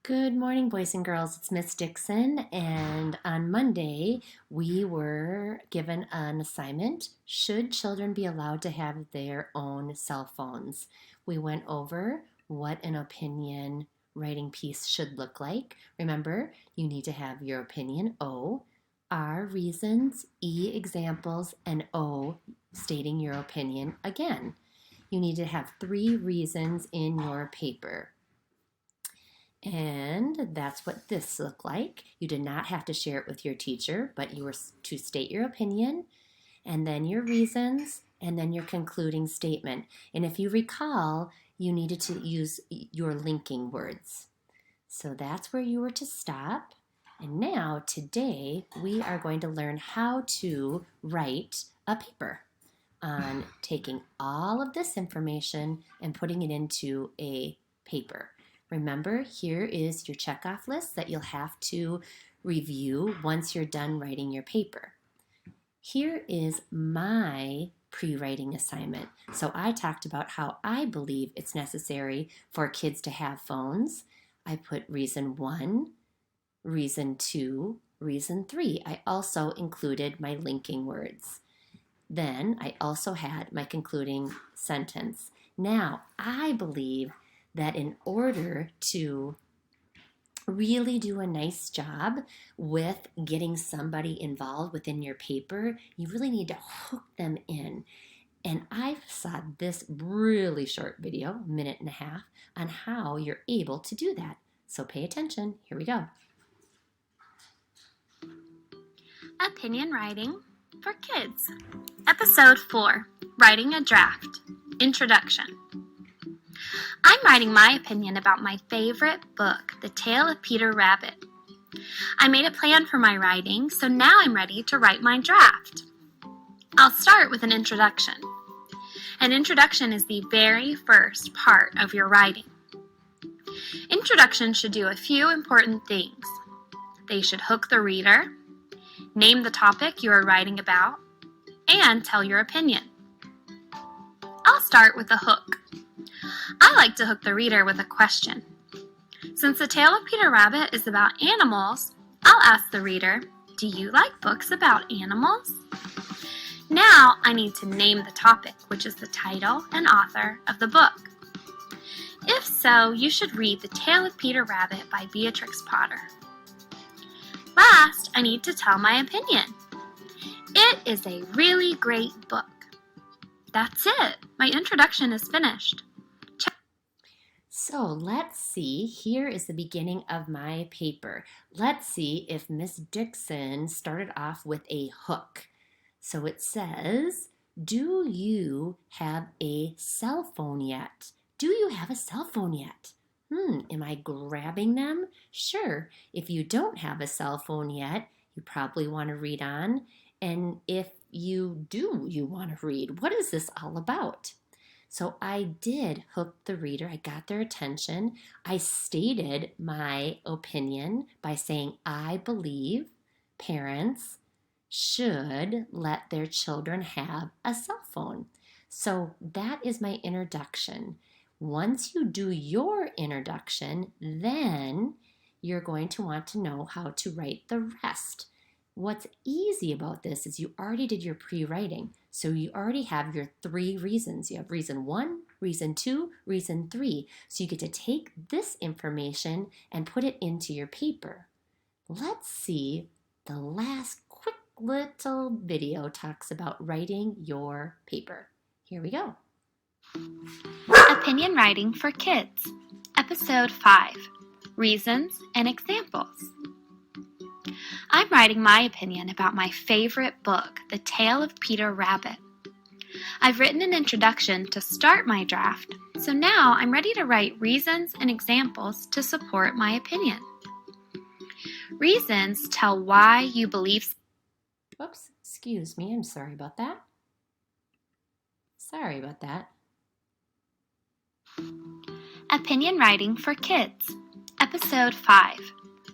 Good morning, boys and girls. It's Miss Dixon, and on Monday we were given an assignment. Should children be allowed to have their own cell phones? We went over what an opinion writing piece should look like. Remember, you need to have your opinion, O, R, reasons, E, examples, and O, stating your opinion again. You need to have 3 reasons in your paper. And that's what this looked like. You did not have to share it with your teacher, but you were to state your opinion, and then your reasons, and then your concluding statement. And if you recall, you needed to use your linking words. So that's where you were to stop. And now, today, we are going to learn how to write a paper on taking all of this information and putting it into a paper. Remember, here is your checkoff list that you'll have to review once you're done writing your paper. Here is my pre-writing assignment. So I talked about how I believe it's necessary for kids to have phones. I put reason 1, reason 2, reason 3. I also included my linking words. Then I also had my concluding sentence. Now, I believe that in order to really do a nice job with getting somebody involved within your paper, you really need to hook them in. And I saw this really short video, 1.5 minutes, on how you're able to do that. So pay attention. Here we go. Opinion Writing for Kids. Episode 4, Writing a Draft. Introduction. I'm writing my opinion about my favorite book, The Tale of Peter Rabbit. I made a plan for my writing, so now I'm ready to write my draft. I'll start with an introduction. An introduction is the very first part of your writing. Introductions should do a few important things. They should hook the reader, name the topic you are writing about, and tell your opinion. I'll start with a hook. I like to hook the reader with a question. Since The Tale of Peter Rabbit is about animals, I'll ask the reader, do you like books about animals? Now I need to name the topic, which is the title and author of the book. If so, you should read The Tale of Peter Rabbit by Beatrix Potter. Last, I need to tell my opinion. It is a really great book. That's it. My introduction is finished. So let's see, here is the beginning of my paper. Let's see if Miss Dixon started off with a hook. So it says, do you have a cell phone yet? Do you have a cell phone yet? Am I grabbing them? Sure, if you don't have a cell phone yet, you probably want to read on. And if you do, you want to read. What is this all about? So I did hook the reader. I got their attention. I stated my opinion by saying I believe parents should let their children have a cell phone. So that is my introduction. Once you do your introduction, then you're going to want to know how to write the rest. What's easy about this is you already did your pre-writing. So you already have your 3 reasons. You have reason 1, reason 2, reason 3. So you get to take this information and put it into your paper. Let's see, the last quick little video talks about writing your paper. Here we go. Opinion Writing for Kids. Episode 5, Reasons and Examples. I'm writing my opinion about my favorite book, The Tale of Peter Rabbit. I've written an introduction to start my draft, so now I'm ready to write reasons and examples to support my opinion. Reasons tell why you believe. Oops, excuse me, I'm sorry about that. Sorry about that. Opinion Writing for Kids. Episode 5,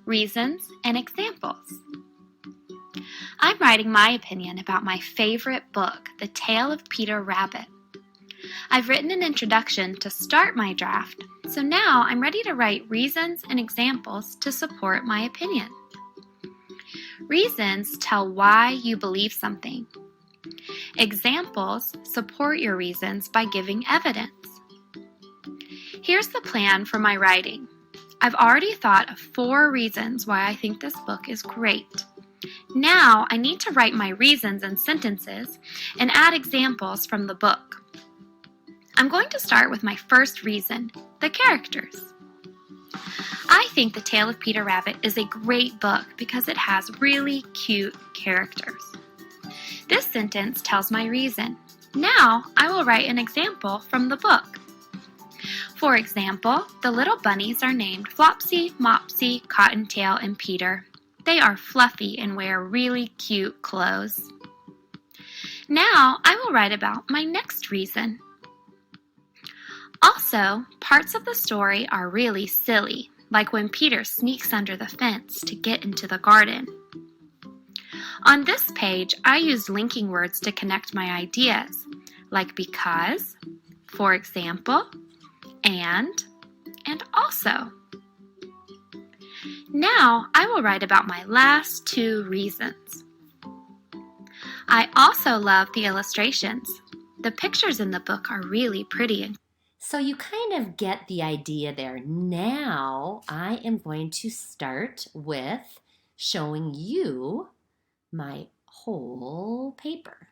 Reasons and Examples. I'm writing my opinion about my favorite book, The Tale of Peter Rabbit. I've written an introduction to start my draft, so now I'm ready to write reasons and examples to support my opinion. Reasons tell why you believe something. Examples support your reasons by giving evidence. Here's the plan for my writing. I've already thought of 4 reasons why I think this book is great. Now I need to write my reasons in sentences and add examples from the book. I'm going to start with my first reason, the characters. I think The Tale of Peter Rabbit is a great book because it has really cute characters. This sentence tells my reason. Now I will write an example from the book. For example, the little bunnies are named Flopsy, Mopsy, Cottontail, and Peter. They are fluffy and wear really cute clothes. Now I will write about my next reason. Also, parts of the story are really silly, like when Peter sneaks under the fence to get into the garden. On this page, I used linking words to connect my ideas, like because, for example, and also. Now I will write about my last 2 reasons. I also love the illustrations. The pictures in the book are really pretty. So you kind of get the idea there. Now I am going to start with showing you my whole paper.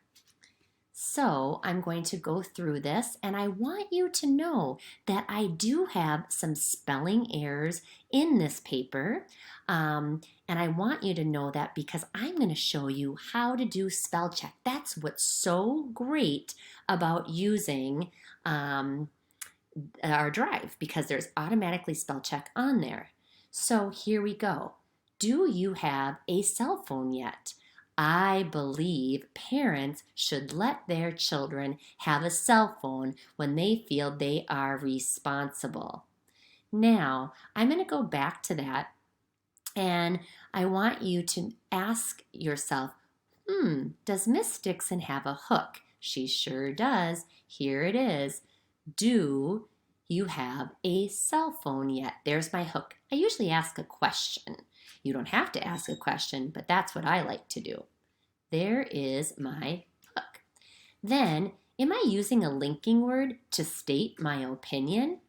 So I'm going to go through this, and I want you to know that I do have some spelling errors in this paper. And I want you to know that because I'm going to show you how to do spell check. That's what's so great about using our drive, because there's automatically spell check on there. So here we go. Do you have a cell phone yet? I believe parents should let their children have a cell phone when they feel they are responsible. Now, I'm going to go back to that, and I want you to ask yourself, does Miss Dixon have a hook? She sure does. Here it is. Do you have a cell phone yet? There's my hook. I usually ask a question. You don't have to ask a question, but that's what I like to do. There is my hook. Then, am I using a linking word to state my opinion?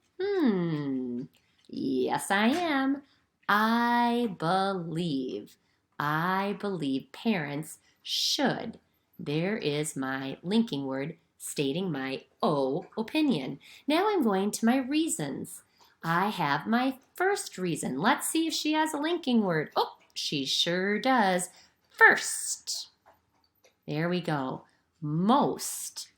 Yes, I am. I believe parents should. There is my linking word stating my opinion. Now I'm going to my reasons. I have my first reason. Let's see if she has a linking word. Oh, she sure does. First. There we go. Most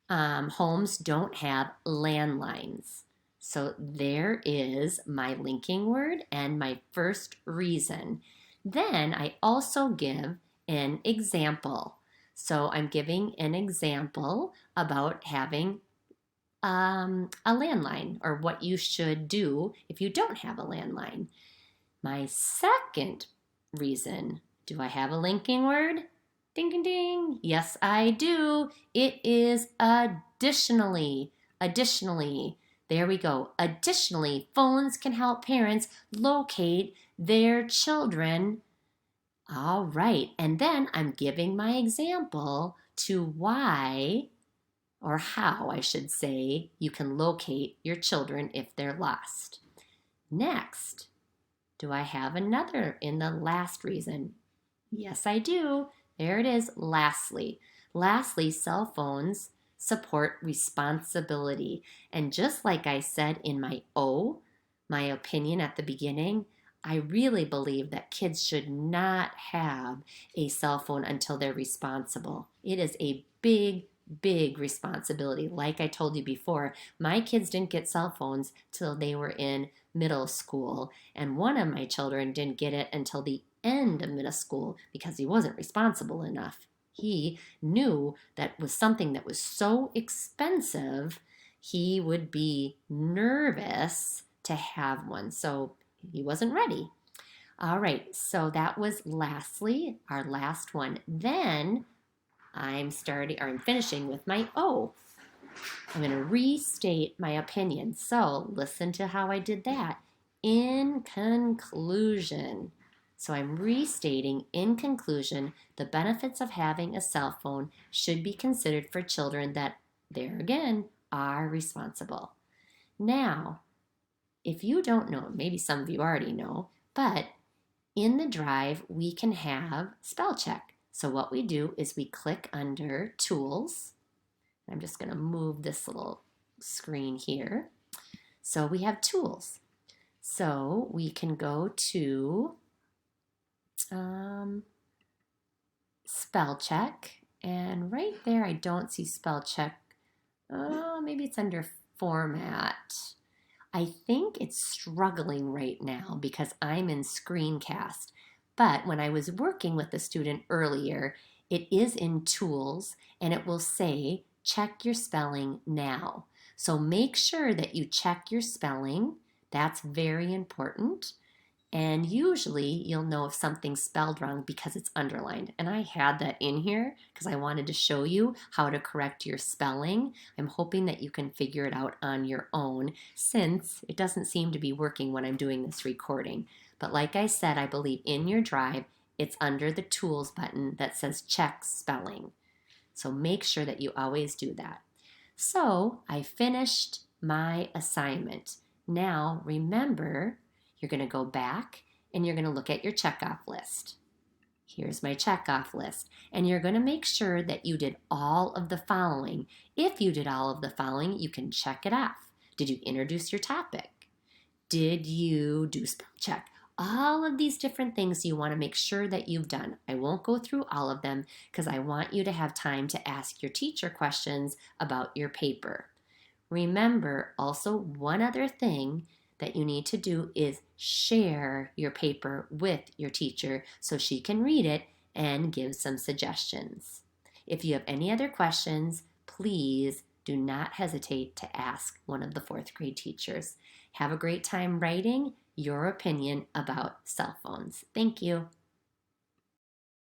homes don't have landlines. So there is my linking word and my first reason. Then I also give an example. So I'm giving an example about having a landline, or what you should do if you don't have a landline. My second reason, do I have a linking word? Ding, ding, ding. Yes, I do. It is additionally. Additionally. There we go. Additionally, phones can help parents locate their children. All right, and then I'm giving my example to why, or how I should say, you can locate your children if they're lost. Next, do I have another in the last reason? Yes, I do. There it is, lastly. Lastly, cell phones support responsibility. And just like I said in my opinion at the beginning, I really believe that kids should not have a cell phone until they're responsible. It is a big, big responsibility. Like I told you before, my kids didn't get cell phones till they were in middle school, and one of my children didn't get it until the end of middle school because he wasn't responsible enough. He knew that was something that was so expensive, he would be nervous to have one. So he wasn't ready. All right, so that was lastly, our last one. Then I'm finishing with my O. I'm going to restate my opinion. So listen to how I did that. In conclusion. So I'm restating, in conclusion, the benefits of having a cell phone should be considered for children that, there again, are responsible. Now, if you don't know, maybe some of you already know, but in the drive, we can have spell check. So what we do is we click under Tools. I'm just going to move this little screen here. So we have Tools. So we can go to spell check, and right there I don't see spell check. Maybe it's under format. I think it's struggling right now because I'm in screencast. But when I was working with the student earlier, it is in Tools and it will say check your spelling now. So make sure that you check your spelling. That's very important. And usually you'll know if something's spelled wrong because it's underlined. And I had that in here because I wanted to show you how to correct your spelling. I'm hoping that you can figure it out on your own since it doesn't seem to be working when I'm doing this recording. But like I said, I believe in your drive, it's under the Tools button that says check spelling. So make sure that you always do that. So I finished my assignment. Now remember, you're going to go back and you're going to look at your checkoff list. Here's my checkoff list. And you're going to make sure that you did all of the following. If you did all of the following, you can check it off. Did you introduce your topic? Did you do spell check? All of these different things you want to make sure that you've done. I won't go through all of them because I want you to have time to ask your teacher questions about your paper. Remember also one other thing that you need to do is share your paper with your teacher so she can read it and give some suggestions. If you have any other questions, please do not hesitate to ask one of the fourth grade teachers. Have a great time writing your opinion about cell phones. Thank you.